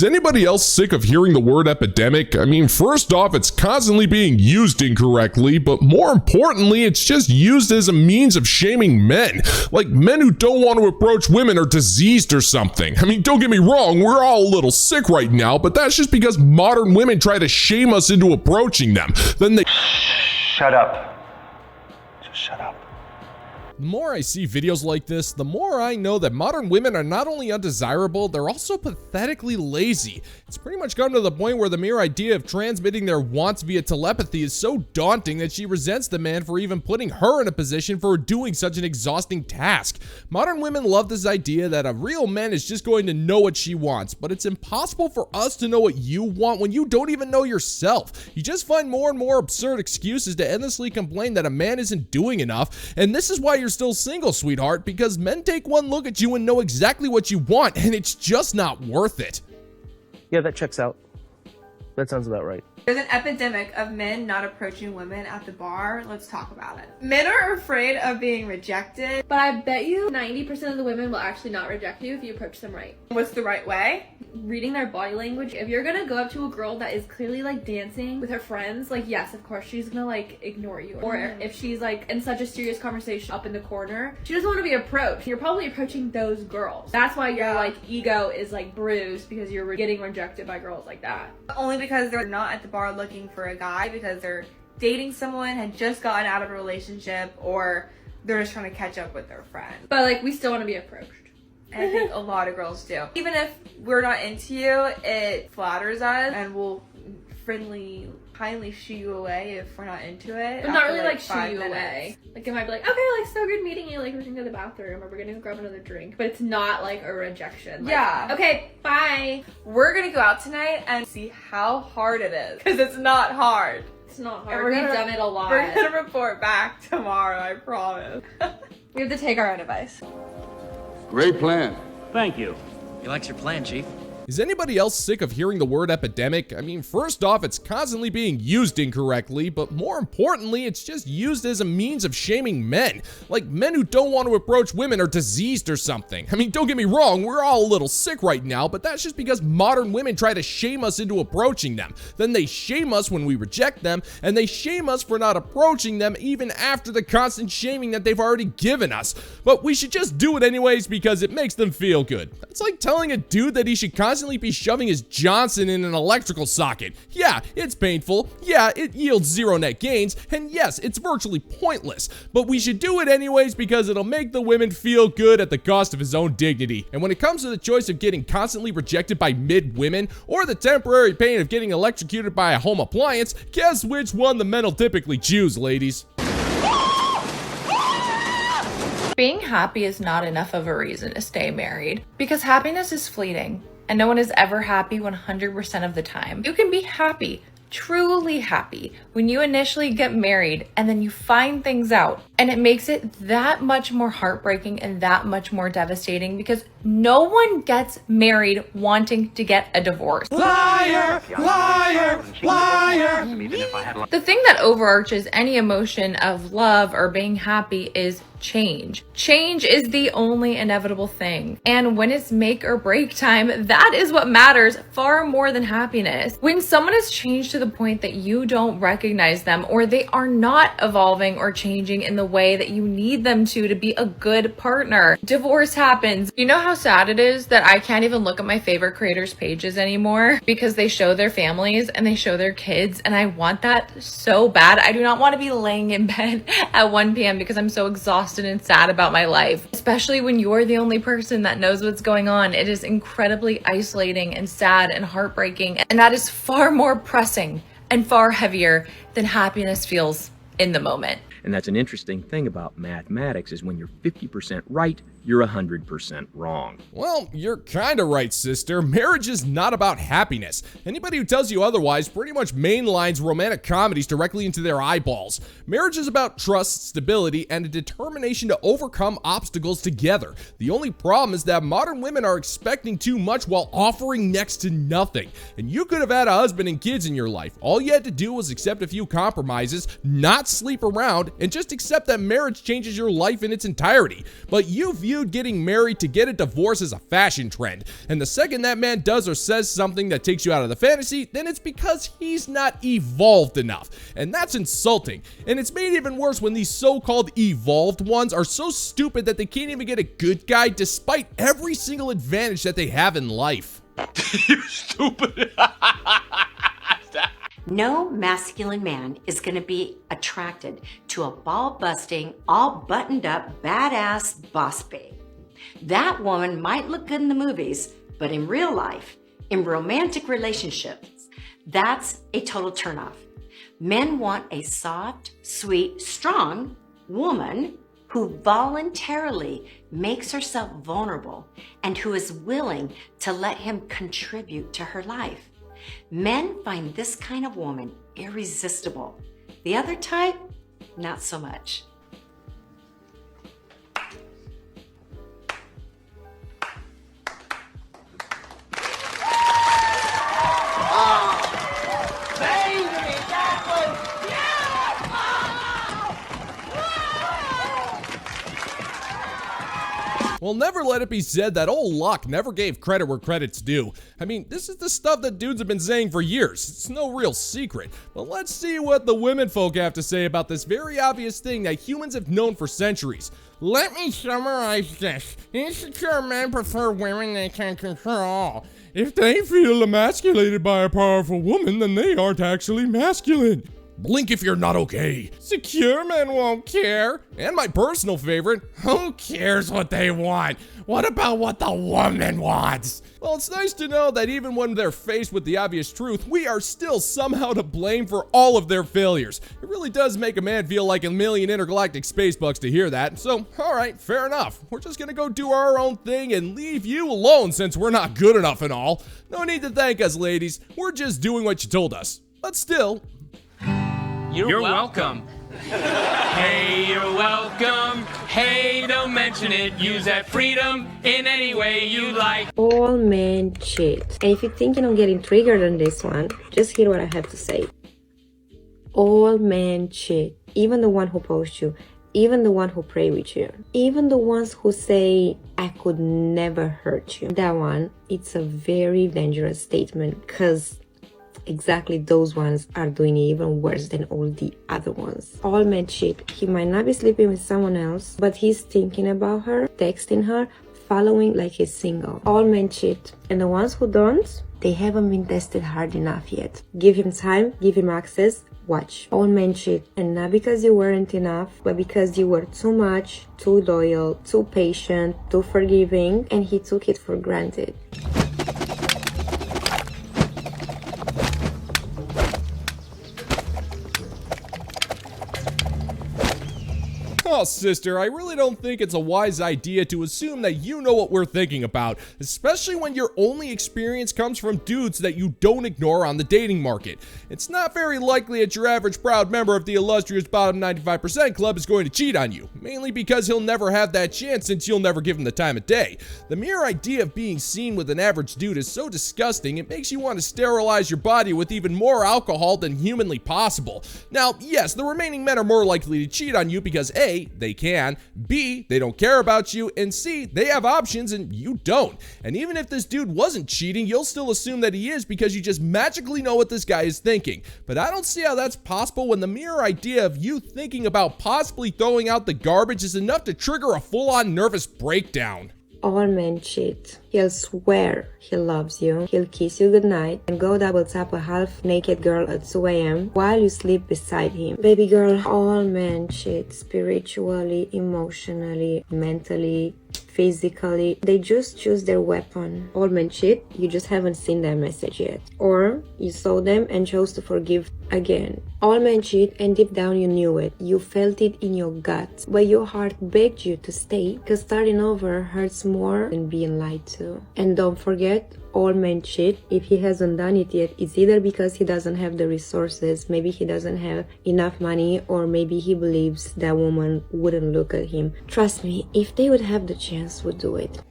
Is anybody else sick of hearing the word epidemic? I mean, first off, it's constantly being used incorrectly, but more importantly, it's just used as a means of shaming men. Like men who don't want to approach women are diseased or something. I mean, don't get me wrong, we're all a little sick right now, but that's just because modern women try to shame us into approaching them. Then they— Shut up. Just shut up. The more I see videos like this, the more I know that modern women are not only undesirable, they're also pathetically lazy. It's pretty much come to the point where the mere idea of transmitting their wants via telepathy is so daunting that she resents the man for even putting her in a position for doing such an exhausting task. Modern women love this idea that a real man is just going to know what she wants, but it's impossible for us to know what you want when you don't even know yourself. You just find more and more absurd excuses to endlessly complain that a man isn't doing enough, and this is why you're still single, sweetheart, because men take one look at you and know exactly what you want, and it's just not worth it. Yeah, that checks out. That sounds about right. There's an epidemic of men not approaching women at the bar. Let's talk about it. Men are afraid of being rejected. But I bet you 90% of the women will actually not reject you if you approach them right. What's the right way? Reading their body language. If you're gonna go up to a girl that is clearly like dancing with her friends, like yes, of course she's gonna like ignore you. Or if she's like in such a serious conversation up in the corner, she doesn't want to be approached. You're probably approaching those girls. That's why your like ego is like bruised, because you're getting rejected by girls like that. Only because they're not at the bar looking for a guy, because they're dating someone, had just gotten out of a relationship, or they're just trying to catch up with their friend. But like we still want to be approached. And I think a lot of girls do. Even if we're not into you, it flatters us and we'll kindly shoo you away if we're not into it. But not really like shoo 5 you minutes. away. Like it might be like, okay, like so good meeting you, like we're gonna go to the bathroom or we're gonna grab another drink. But it's not like a rejection. Like, yeah. Okay, bye. We're gonna go out tonight and see how hard it is. Because it's not hard. It's not hard. We've done it a lot. We're gonna report back tomorrow, I promise. We have to take our own advice. Great plan. Thank you. He likes your plan, Chief. Is anybody else sick of hearing the word epidemic? I mean, first off, it's constantly being used incorrectly, but more importantly, it's just used as a means of shaming men. Like men who don't want to approach women are diseased or something. I mean, don't get me wrong, we're all a little sick right now, but that's just because modern women try to shame us into approaching them. Then they shame us when we reject them, and they shame us for not approaching them even after the constant shaming that they've already given us. But we should just do it anyways because it makes them feel good. That's like telling a dude that he should constantly be shoving his Johnson in an electrical socket. Yeah, it's painful. Yeah, it yields 0 net gains. And yes, it's virtually pointless. But we should do it anyways because it'll make the women feel good at the cost of his own dignity. And when it comes to the choice of getting constantly rejected by mid-women or the temporary pain of getting electrocuted by a home appliance, guess which one the men will typically choose, ladies? Being happy is not enough of a reason to stay married, because happiness is fleeting and no one is ever happy 100% of the time. You can be happy, truly happy, when you initially get married and then you find things out, and it makes it that much more heartbreaking and that much more devastating because no one gets married wanting to get a divorce. Liar! Liar! Liar! The thing that overarches any emotion of love or being happy is change. Change is the only inevitable thing. And when it's make or break time, that is what matters far more than happiness. When someone has changed to the point that you don't recognize them, or they are not evolving or changing in the way that you need them to be a good partner, divorce happens. You know how sad it is that I can't even look at my favorite creators' pages anymore because they show their families and they show their kids, and I want that so bad. I do not want to be laying in bed at 1 p.m. because I'm so exhausted and sad about my life, especially when you're the only person that knows what's going on. It is incredibly isolating and sad and heartbreaking, and that is far more pressing and far heavier than happiness feels in the moment. And that's an interesting thing about mathematics, is when you're 50% right, you're 100% wrong. Well, you're kinda right, sister. Marriage is not about happiness. Anybody who tells you otherwise pretty much mainlines romantic comedies directly into their eyeballs. Marriage is about trust, stability, and a determination to overcome obstacles together. The only problem is that modern women are expecting too much while offering next to nothing. And you could have had a husband and kids in your life. All you had to do was accept a few compromises, not sleep around, and just accept that marriage changes your life in its entirety. But you feel viewed getting married to get a divorce as a fashion trend. And the second that man does or says something that takes you out of the fantasy, then it's because he's not evolved enough. And that's insulting. And it's made even worse when these so-called evolved ones are so stupid that they can't even get a good guy despite every single advantage that they have in life. You stupid. No masculine man is going to be attracted to a ball-busting, all buttoned-up, badass boss babe. That woman might look good in the movies, but in real life, in romantic relationships, that's a total turnoff. Men want a soft, sweet, strong woman who voluntarily makes herself vulnerable and who is willing to let him contribute to her life. Men find this kind of woman irresistible. The other type, not so much. Well, never let it be said that old Locke never gave credit where credit's due. I mean, this is the stuff that dudes have been saying for years. It's no real secret. But let's see what the women folk have to say about this very obvious thing that humans have known for centuries. Let me summarize this. Insecure men prefer women they can control. If they feel emasculated by a powerful woman, then they aren't actually masculine. Blink if you're not okay. Secure men won't care. And my personal favorite, who cares what they want? What about what the woman wants? Well, it's nice to know that even when they're faced with the obvious truth, we are still somehow to blame for all of their failures. It really does make a man feel like a million intergalactic space bucks to hear that. So, alright, fair enough. We're just gonna go do our own thing and leave you alone since we're not good enough and all. No need to thank us, ladies. We're just doing what you told us. But still, You're welcome. Hey, you're welcome. Hey, don't mention it. Use that freedom in any way you like. All men cheat. And if you're thinking of getting triggered on this one, just hear what I have to say. All men cheat. Even the one who posts you. Even the one who pray with you. Even the ones who say, I could never hurt you. That one, it's a very dangerous statement because exactly those ones are doing even worse than all the other ones. All men cheat. He might not be sleeping with someone else, but he's thinking about her, texting her, following like he's single. All men cheat. And the ones who don't, they haven't been tested hard enough yet. Give him time, give him access, watch. All men cheat. And not because you weren't enough, but because you were too much, too loyal, too patient, too forgiving, and he took it for granted. Oh, sister, I really don't think it's a wise idea to assume that you know what we're thinking about, especially when your only experience comes from dudes that you don't ignore on the dating market. It's not very likely that your average proud member of the illustrious bottom 95% club is going to cheat on you, mainly because he'll never have that chance since you'll never give him the time of day. The mere idea of being seen with an average dude is so disgusting, it makes you want to sterilize your body with even more alcohol than humanly possible. Now, yes, the remaining men are more likely to cheat on you because A, they can, B, they don't care about you, and C, they have options and you don't. And even if this dude wasn't cheating, you'll still assume that he is because you just magically know what this guy is thinking. But I don't see how that's possible when the mere idea of you thinking about possibly throwing out the garbage is enough to trigger a full-on nervous breakdown. All men cheat. He'll swear he loves you, he'll kiss you goodnight, and go double tap a half-naked girl at 2 a.m. while you sleep beside him. Baby girl, all men cheat. Spiritually, emotionally, mentally, physically. They just choose their weapon. All men cheat, you just haven't seen their message yet. Or you saw them and chose to forgive again. All men cheat and deep down you knew it. You felt it in your gut. But your heart begged you to stay because starting over hurts more than being lied to. And don't forget, all men cheat. If he hasn't done it yet, it's either because he doesn't have the resources, maybe he doesn't have enough money, or maybe he believes that woman wouldn't look at him. Trust me, if they would have the chance, would do it.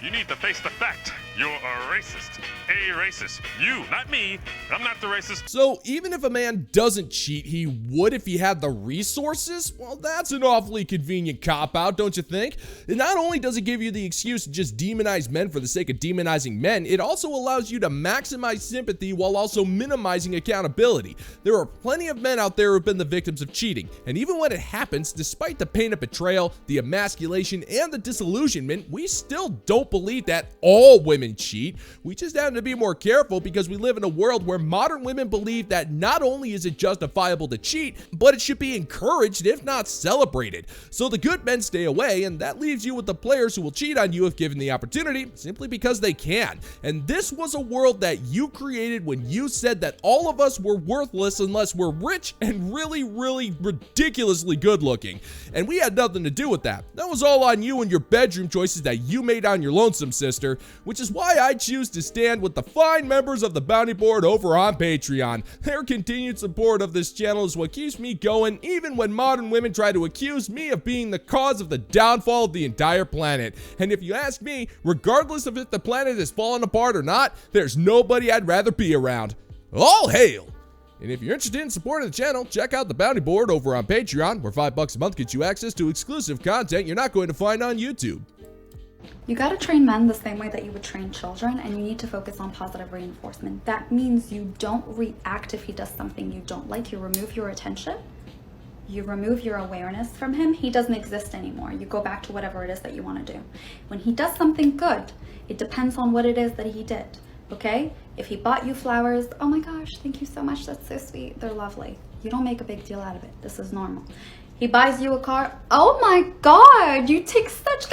You need to face the fact. You're a racist. A racist. You, not me. I'm not the racist. So even if a man doesn't cheat, he would if he had the resources? Well, that's an awfully convenient cop-out, don't you think? And not only does it give you the excuse to just demonize men for the sake of demonizing men, it also allows you to maximize sympathy while also minimizing accountability. There are plenty of men out there who have been the victims of cheating, and even when it happens, despite the pain of betrayal, the emasculation, and the disillusionment, we still don't believe that all women cheat. We just happen to be more careful because we live in a world where modern women believe that not only is it justifiable to cheat, but it should be encouraged if not celebrated. So the good men stay away, and that leaves you with the players who will cheat on you if given the opportunity, simply because they can. And this was a world that you created when you said that all of us were worthless unless we're rich and really ridiculously good looking. And we had nothing to do with that. That was all on you and your bedroom choices that you made on your lonesome, sister, which is why I choose to stand with the fine members of the Bounty Board over on Patreon. Their continued support of this channel is what keeps me going, even when modern women try to accuse me of being the cause of the downfall of the entire planet. And if you ask me, regardless of if the planet is falling apart or not, there's nobody I'd rather be around. All hail! And if you're interested in supporting the channel, check out the Bounty Board over on Patreon, where $5 a month gets you access to exclusive content you're not going to find on YouTube. You gotta train men the same way that you would train children, and you need to focus on positive reinforcement. That means you don't react if he does something you don't like. You remove your attention. You remove your awareness from him. He doesn't exist anymore. You go back to whatever it is that you want to do. When he does something good, it depends on what it is that he did, okay? If he bought you flowers, oh my gosh, thank you so much, that's so sweet, they're lovely. You don't make a big deal out of it. This is normal. He buys you a car, oh my god, you take such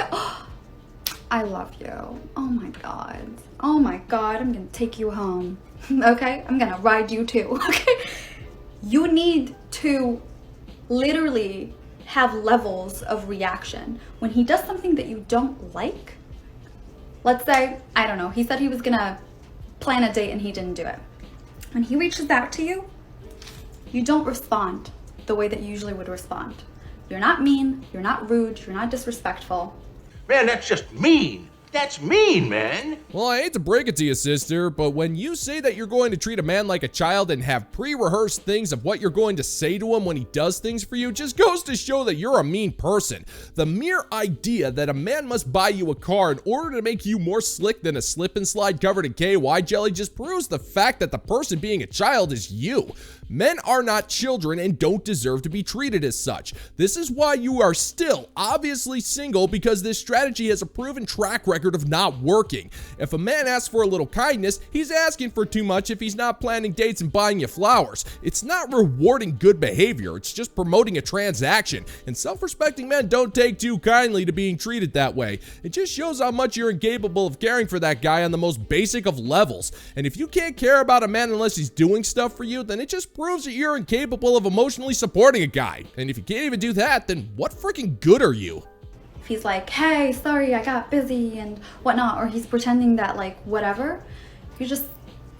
I love you. Oh my god. Oh my god, I'm gonna take you home. Okay? I'm gonna ride you too. Okay? You need to literally have levels of reaction. When he does something that you don't like, let's say, I don't know, he said he was gonna plan a date and he didn't do it. When he reaches out to you, you don't respond the way that you usually would respond. You're not mean, you're not rude, you're not disrespectful. Man, that's just mean. That's mean, man. Well, I hate to break it to you, sister, but when you say that you're going to treat a man like a child and have pre-rehearsed things of what you're going to say to him when he does things for you, just goes to show that you're a mean person. The mere idea that a man must buy you a car in order to make you more slick than a slip and slide covered in KY jelly just proves the fact that the person being a child is you. Men are not children and don't deserve to be treated as such. This is why you are still obviously single, because this strategy has a proven track record of not working. If a man asks for a little kindness, he's asking for too much if he's not planning dates and buying you flowers. It's not rewarding good behavior, it's just promoting a transaction. And self-respecting men don't take too kindly to being treated that way. It just shows how much you're incapable of caring for that guy on the most basic of levels. And if you can't care about a man unless he's doing stuff for you, then it just proves that you're incapable of emotionally supporting a guy. And if you can't even do that, then what freaking good are you? If he's like, hey, sorry, I got busy and whatnot, or he's pretending that like whatever, you just,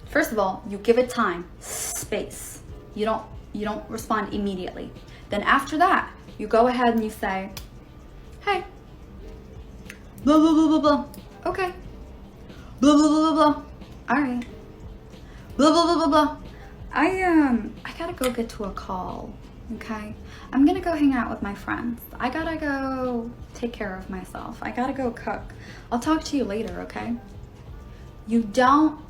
first of all, you give it time, space. You don't respond immediately. Then after that, you go ahead and you say, hey, blah, blah, blah, blah, blah. Okay. Blah, blah, blah, blah, blah. All right. Blah, blah, blah, blah, blah. I gotta go get to a call, okay? I'm gonna go hang out with my friends. I gotta go take care of myself. I gotta go cook. I'll talk to you later, okay? You don't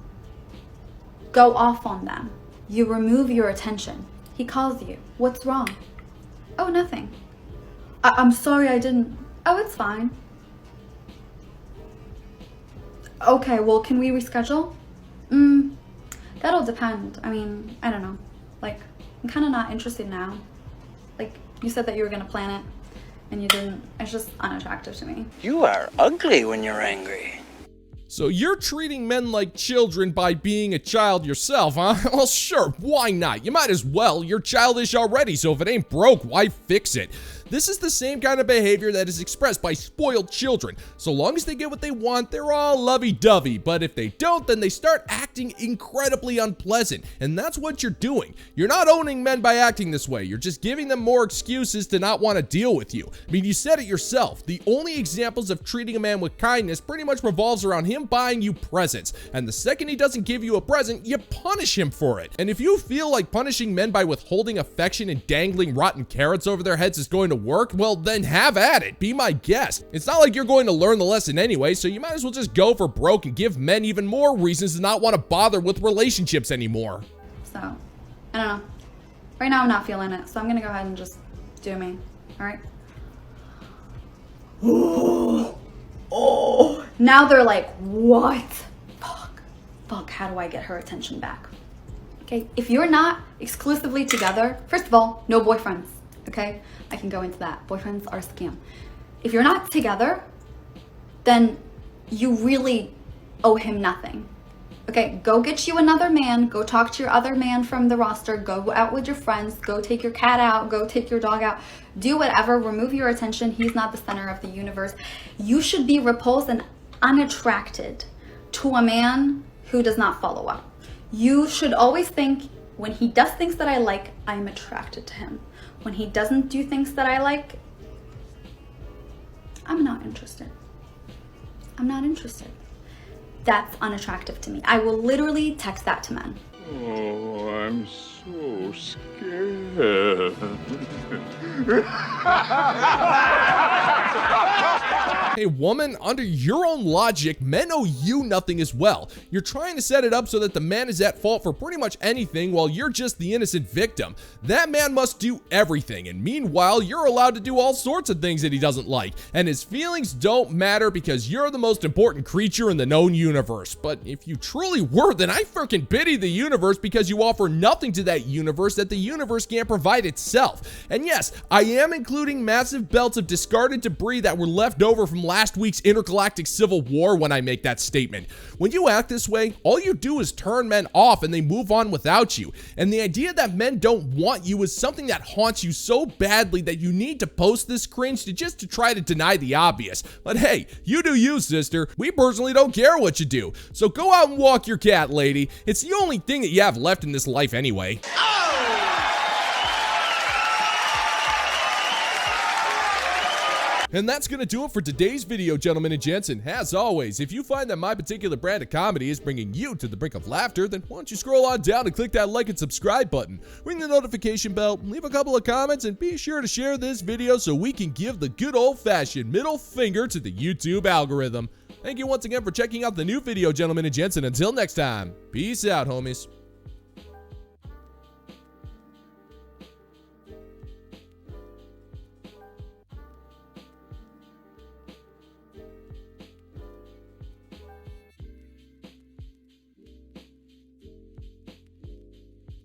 go off on them. You remove your attention. He calls you. What's wrong? Oh, nothing. I'm sorry I didn't. Oh, it's fine. Okay, well, can we reschedule? That'll depend. I mean, I don't know. Like, I'm kind of not interested now. Like, you said that you were gonna plan it, and you didn't. It's just unattractive to me. You are ugly when you're angry. So you're treating men like children by being a child yourself, huh? Well, sure, why not? You might as well. You're childish already, so if it ain't broke, why fix it? This is the same kind of behavior that is expressed by spoiled children. So long as they get what they want, they're all lovey-dovey, but if they don't, then they start acting incredibly unpleasant, and that's what you're doing. You're not owning men by acting this way, you're just giving them more excuses to not want to deal with you. I mean, you said it yourself, the only examples of treating a man with kindness pretty much revolves around him buying you presents, and the second he doesn't give you a present, you punish him for it. And if you feel like punishing men by withholding affection and dangling rotten carrots over their heads is going to work, well then have at it, be my guest. It's not like you're going to learn the lesson anyway, so you might as well just go for broke and give men even more reasons to not want to bother with relationships anymore. So, I don't know. Right now I'm not feeling it, so I'm gonna go ahead and just do me, alright? Oh, now they're like, what? Fuck, how do I get her attention back? Okay, if you're not exclusively together, first of all, no boyfriends, okay? I can go into that. Boyfriends are a scam. If you're not together, then you really owe him nothing. Okay, go get you another man, go talk to your other man from the roster, go out with your friends, go take your cat out, go take your dog out, do whatever, remove your attention. He's not the center of the universe. You should be repulsed and unattracted to a man who does not follow up. You should always think, when he does things that I like, I'm attracted to him. When he doesn't do things that I like, I'm not interested. I'm not interested. That's unattractive to me. I will literally text that to men. Oh, I'm so scared. Hey woman, under your own logic, men owe you nothing as well. You're trying to set it up so that the man is at fault for pretty much anything while you're just the innocent victim. That man must do everything, and meanwhile, you're allowed to do all sorts of things that he doesn't like, and his feelings don't matter because you're the most important creature in the known universe. But if you truly were, then I freaking pity the universe because you offer nothing to that universe that the universe can't provide itself. And yes, I am including massive belts of discarded debris that were left over from last week's intergalactic civil war when I make that statement. When you act this way, all you do is turn men off and they move on without you. And the idea that men don't want you is something that haunts you so badly that you need to post this cringe to try to deny the obvious. But hey, you do you, sister. We personally don't care what you do. So go out and walk your cat, lady. It's the only thing that you have left in this life anyway. And that's gonna do it for today's video, gentlemen and gents. And as always, if you find that my particular brand of comedy is bringing you to the brink of laughter, then why don't you scroll on down and click that like and subscribe button, ring the notification bell, leave a couple of comments, and be sure to share this video so we can give the good old-fashioned middle finger to the YouTube algorithm. Thank you once again for checking out the new video, gentlemen and gents, and until next time, peace out, homies.